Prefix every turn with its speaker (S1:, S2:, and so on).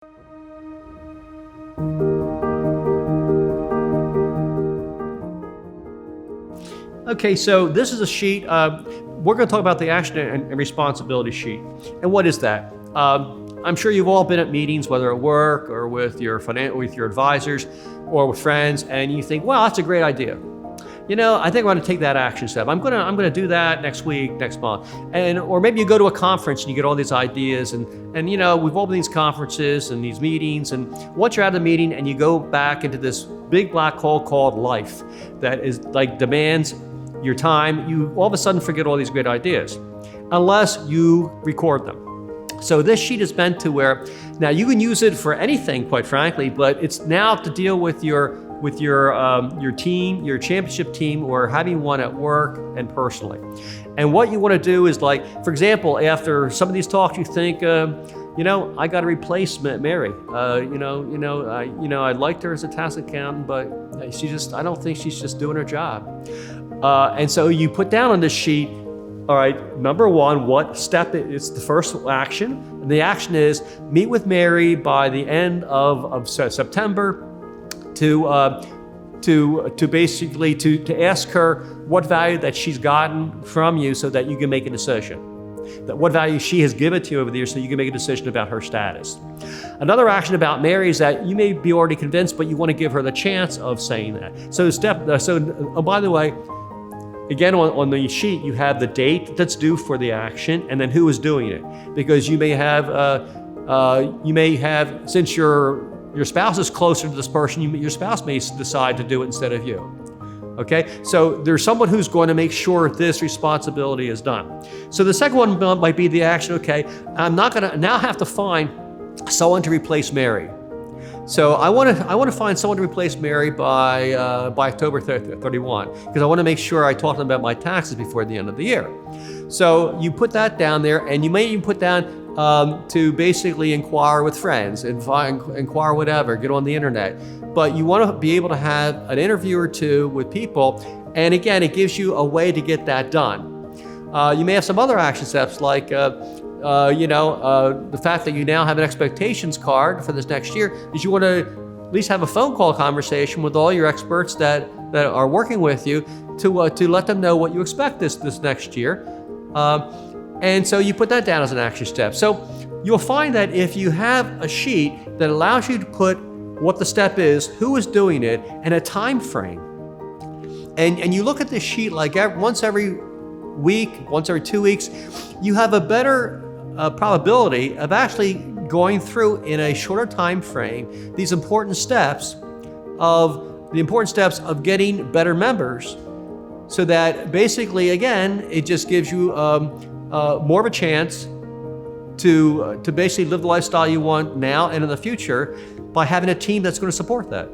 S1: Okay, so this is a sheet. We're going to talk about the action and responsibility sheet. And what is that? I'm sure you've all been at meetings, whether at work or with your advisors or with friends, and you think, well, that's a great idea. I think I'm going to take that action step. I'm going to do that next week, next month. Or maybe you go to a conference and you get all these ideas and we've all been these conferences and these meetings, and once you're out of the meeting and you go back into this big black hole called life that is like demands your time, you all of a sudden forget all these great ideas unless you record them. So this sheet is meant to where, now you can use it for anything, quite frankly, but it's now to deal with your team, your championship team, or having one at work and personally. And what you want to do is, like, for example, after some of these talks, you think, I got to replace Mary. I liked her as a tax accountant, but I don't think she's just doing her job. And so you put down on this sheet, all right, number one, what step it's the first action. And the action is meet with Mary by the end of September to basically to ask her what value that she's gotten from you so that you can make a decision. That what value she has given to you over the years so you can make a decision about her status. Another action about Mary is that you may be already convinced, but you want to give her the chance of saying that. By the way, again, on the sheet, you have the date that's due for the action and then who is doing it. Because you may have, since your spouse is closer to this person, your spouse may decide to do it instead of you. Okay, so there's someone who's going to make sure this responsibility is done. So the second one might be the action, okay, I'm not gonna now have to find someone to replace Mary. So I want to find someone to replace Mary by October 31, because I want to make sure I talk to them about my taxes before the end of the year. So you put that down there, and you may even put down to basically inquire with friends, inquire whatever, get on the internet. But you want to be able to have an interview or two with people, and again, it gives you a way to get that done. You may have some other action steps like the fact that you now have an expectations card for this next year is you want to at least have a phone call conversation with all your experts that are working with you to let them know what you expect this next year. And so you put that down as an action step. So you'll find that if you have a sheet that allows you to put what the step is, who is doing it, and a time frame, and you look at this sheet like once every week, once every 2 weeks, you have a better probability of actually going through in a shorter time frame these important steps of getting better members, so that basically, again, it just gives you more of a chance to basically live the lifestyle you want now and in the future by having a team that's going to support that.